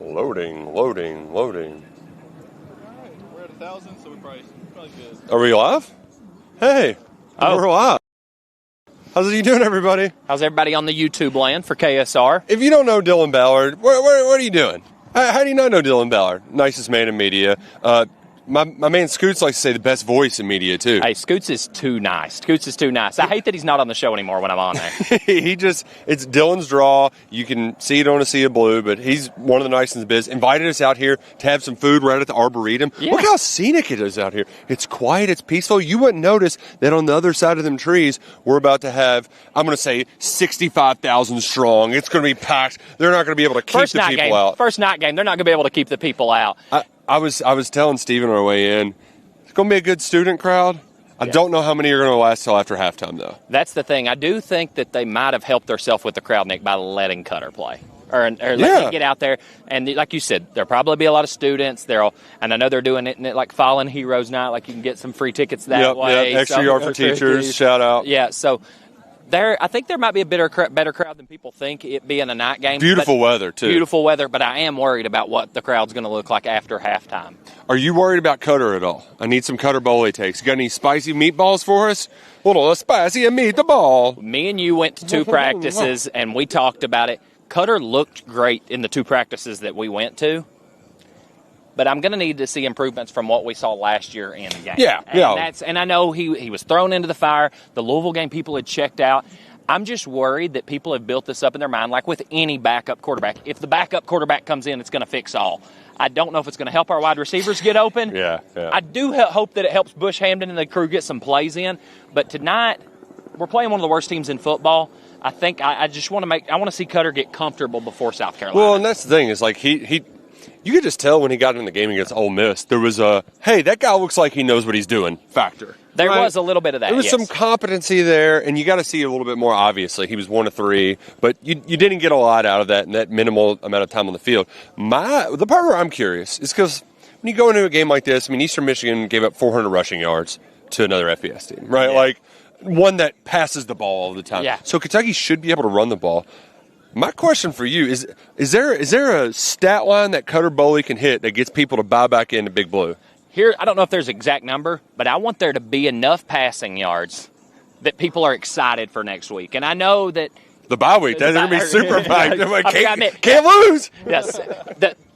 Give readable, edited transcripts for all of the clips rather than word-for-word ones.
Loading. All right, we're at 1,000, so we're probably good. Are we live? Hey, we're live. How's it doing, everybody? How's everybody on the YouTube land for KSR? If you don't know Dylan Ballard, what are you doing? How do you not know Dylan Ballard? Nicest man in media. My man Scoots likes to say the best voice in media, too. Hey, Scoots is too nice. I hate that he's not on the show anymore when I'm on there. It's Dylan's draw. You can see it on a sea of blue, but he's one of the nicest in the biz. Invited us out here to have some food right at the Arboretum. Yeah. Look how scenic it is out here. It's quiet. It's peaceful. You wouldn't notice that on the other side of them trees, we're about to have, I'm going to say, 65,000 strong. It's going to be packed. They're not going to be able to keep the people out. First night game, they're not going to be able to keep the people out. I was telling Steven on our way in, it's going to be a good student crowd. I don't know how many are going to last till after halftime, though. That's the thing. I do think that they might have helped themselves with the crowd, Nick, by letting Cutter play. Or letting him get out there. And like you said, there'll probably be a lot of students. And I know they're doing it like Fallen Heroes Night, like you can get some free tickets that way. Extra yard for teachers, shout out. Yeah, so I think there might be a better crowd than people think, it being a night game. Beautiful weather, too. Beautiful weather, but I am worried about what the crowd's going to look like after halftime. Are you worried about Cutter at all? I need some Cutter Bowley takes. You got any spicy meatballs for us? A little spicy meatball. Me and you went to 2 practices, and we talked about it. Cutter looked great in the 2 practices that we went to. But I'm going to need to see improvements from what we saw last year in the game. Yeah. And I know he was thrown into the fire. The Louisville game, people had checked out. I'm just worried that people have built this up in their mind, like with any backup quarterback. If the backup quarterback comes in, it's going to fix all. I don't know if it's going to help our wide receivers get open. Yeah. I do hope that it helps Bush Hamden and the crew get some plays in. But tonight, we're playing one of the worst teams in football. I think I just want to see Cutter get comfortable before South Carolina. Well, and that's the thing is like you could just tell when he got in the game against Ole Miss, there was a, hey, that guy looks like he knows what he's doing factor. There was a little bit of that, There was some competency there, and you got to see a little bit more, obviously. He was 1 of 3, but you didn't get a lot out of that in that minimal amount of time on the field. The part where I'm curious is because when you go into a game like this, I mean, Eastern Michigan gave up 400 rushing yards to another FBS team, right? Yeah. Like one that passes the ball all the time. Yeah. So Kentucky should be able to run the ball. My question for you is there a stat line that Cutter Bowley can hit that gets people to buy back into Big Blue? Here, I don't know if there's an exact number, but I want there to be enough passing yards that people are excited for next week. And I know that the bye week, that's going to be super packed. Can't lose. Yes.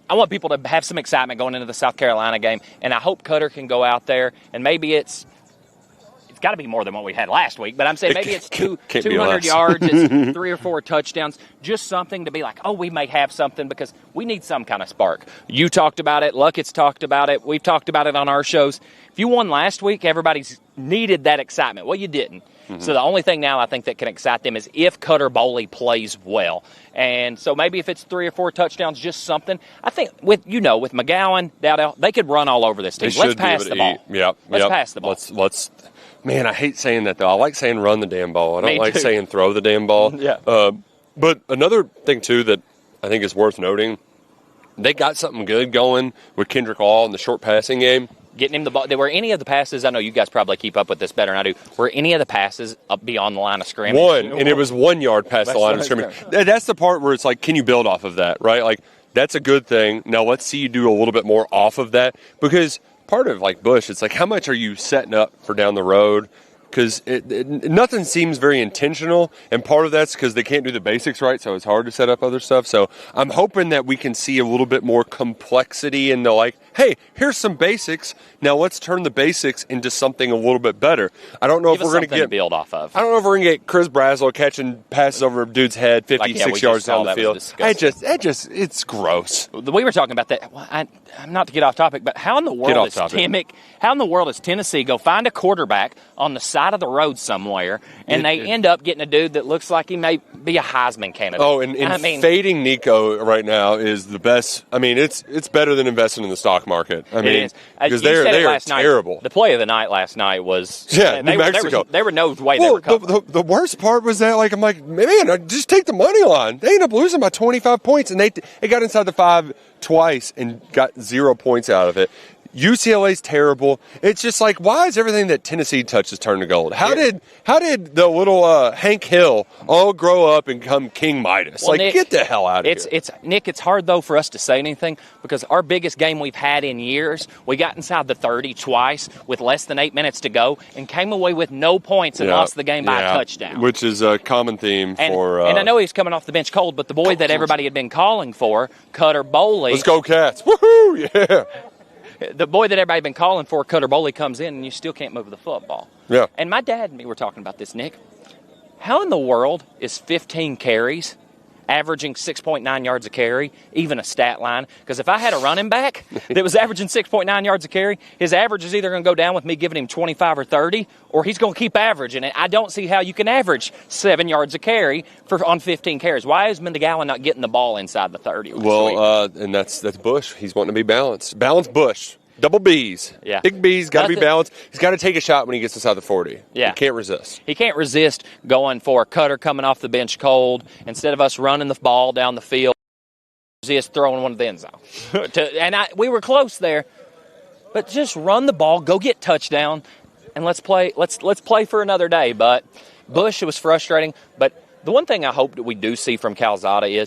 I want people to have some excitement going into the South Carolina game, and I hope Cutter can go out there, and maybe it's got to be more than what we had last week, but I'm saying maybe it's 200 yards, it's 3 or 4 touchdowns, just something to be like, oh, we may have something because we need some kind of spark. You talked about it. Luckett's talked about it. We've talked about it on our shows. If you won last week, everybody's needed that excitement. Well, you didn't. Mm-hmm. So the only thing now I think that can excite them is if Cutter Bowley plays well. And so maybe if it's 3 or 4 touchdowns, just something. I think with McGowan, Dowdell, they could run all over this team. Let's pass the ball. Let's pass the ball. Let's. Man, I hate saying that, though. I like saying run the damn ball. I don't like saying throw the damn ball. Yeah. But another thing, too, that I think is worth noting, they got something good going with Kendrick Law in the short passing game. Getting him the ball. Were any of the passes, I know you guys probably keep up with this better than I do, were any of the passes up beyond the line of scrimmage? One, and it was 1 yard past the line of scrimmage. That's the part where it's like, can you build off of that, right? Like, that's a good thing. Now, let's see you do a little bit more off of that, because part of, like, Bush, it's like, how much are you setting up for down the road? Because nothing seems very intentional, and part of that's because they can't do the basics right, so it's hard to set up other stuff. So I'm hoping that we can see a little bit more complexity in the, like, hey, here's some basics. Now let's turn the basics into something a little bit better. I don't know if we're going to get build off of. I don't know if we're going to get Chris Braswell catching passes over a dude's head 56 yards down the field. It's gross. We were talking about that. Well, I'm not to get off topic, but how in the world does Tennessee go find a quarterback on the side of the road somewhere, and they end up getting a dude that looks like he may be a Heisman candidate? Oh, and fading Nico right now is the best. I mean, it's better than investing in the stock market. I mean, because they are terrible. The play of the night last night was New Mexico. There were no way they were coming. The worst part was that, like, I'm like, man, just take the money line. They ended up losing by 25 points, and they got inside the 5 twice and got 0 points out of it. UCLA's terrible. It's just like, why is everything that Tennessee touches turn to gold? How did the little Hank Hill all grow up and become King Midas? Well, Nick, get the hell out of here. Nick, it's hard, though, for us to say anything because our biggest game we've had in years, we got inside the 30 twice with less than 8 minutes to go and came away with no points and lost the game by a touchdown. Which is a common theme for... and I know he's coming off the bench cold, but the boy that everybody had been calling for, Cutter Boley... Let's go, Cats. Woohoo! Yeah! The boy that everybody had been calling for, Cutter Boley, comes in and you still can't move the football. Yeah. And my dad and me were talking about this, Nick. How in the world is 15 carries, averaging 6.9 yards a carry, even a stat line? Because if I had a running back that was averaging 6.9 yards a carry, his average is either going to go down with me giving him 25 or 30, or he's going to keep averaging it. I don't see how you can average 7 yards a carry on 15 carries. Why is McGowan not getting the ball inside the 30? Well, and that's Bush. He's wanting to be balanced. Balanced Bush. Double B's. Yeah. Big B's, got to be balanced. He's got to take a shot when he gets inside the 40. Yeah. He can't resist. He can't resist going for Cutter coming off the bench cold. Instead of us running the ball down the field, resist throwing one of the end zone. We were close there. But just run the ball, go get touchdown, and let's play for another day. But Bush, it was frustrating. But the one thing I hope that we do see from Boley,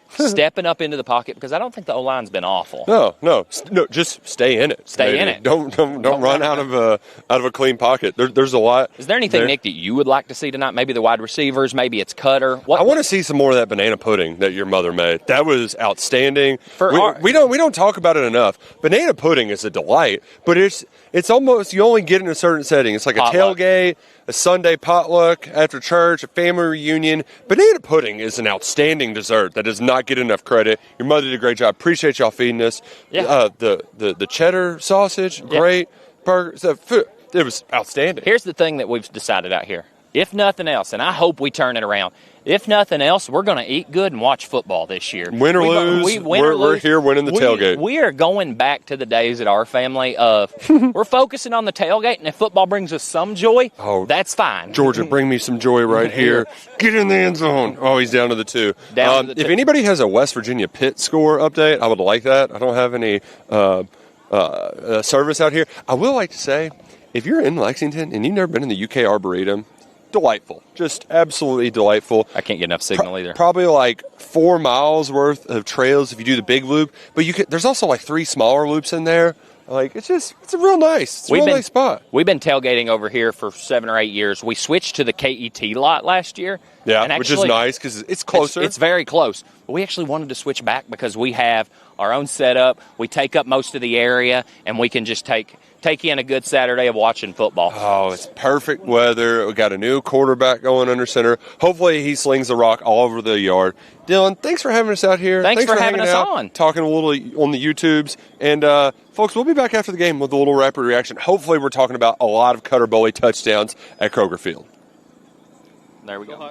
stepping up into the pocket, because I don't think the O-line's been awful. No, just stay in it. Stay in it. Don't run out of a clean pocket. There's a lot. Is there anything, Nick, that you would like to see tonight? Maybe the wide receivers, maybe it's Cutter. I want to see some more of that banana pudding that your mother made. That was outstanding. We don't talk about it enough. Banana pudding is a delight, but it's almost, you only get it in a certain setting. It's like a tailgate, a Sunday potluck after church, a family reunion. Banana pudding is an outstanding dessert that does not get enough credit. Your mother did a great job. Appreciate y'all feeding us. Yeah. The cheddar sausage, great. Burgers, it was outstanding. Here's the thing that we've decided out here. If nothing else, and I hope we turn it around, if nothing else, we're going to eat good and watch football this year. Win or lose, we're here winning the tailgate. We are going back to the days at our family of we're focusing on the tailgate, and if football brings us some joy, that's fine. Georgia, bring me some joy right here. Get in the end zone. Oh, he's down to the 2. If anybody has a West Virginia Pitt score update, I would like that. I don't have any service out here. I will like to say, if you're in Lexington and you've never been in the UK Arboretum, delightful. Just absolutely delightful. I can't get enough signal either. Probably like 4 miles worth of trails if you do the big loop. But there's also like 3 smaller loops in there. Like, it's a real nice spot. We've been tailgating over here for 7 or 8 years. We switched to the KET lot last year. Yeah, and which is nice because it's closer. It's very close. But we actually wanted to switch back because we have our own setup. We take up most of the area, and we can just take in a good Saturday of watching football. Oh, it's perfect weather. We got a new quarterback going under center. Hopefully he slings the rock all over the yard. Dylan, thanks for having us out here. Thanks for having us on. Talking a little on the YouTubes. And, folks, we'll be back after the game with a little rapid reaction. Hopefully we're talking about a lot of Cutter Boley touchdowns at Kroger Field. There we go.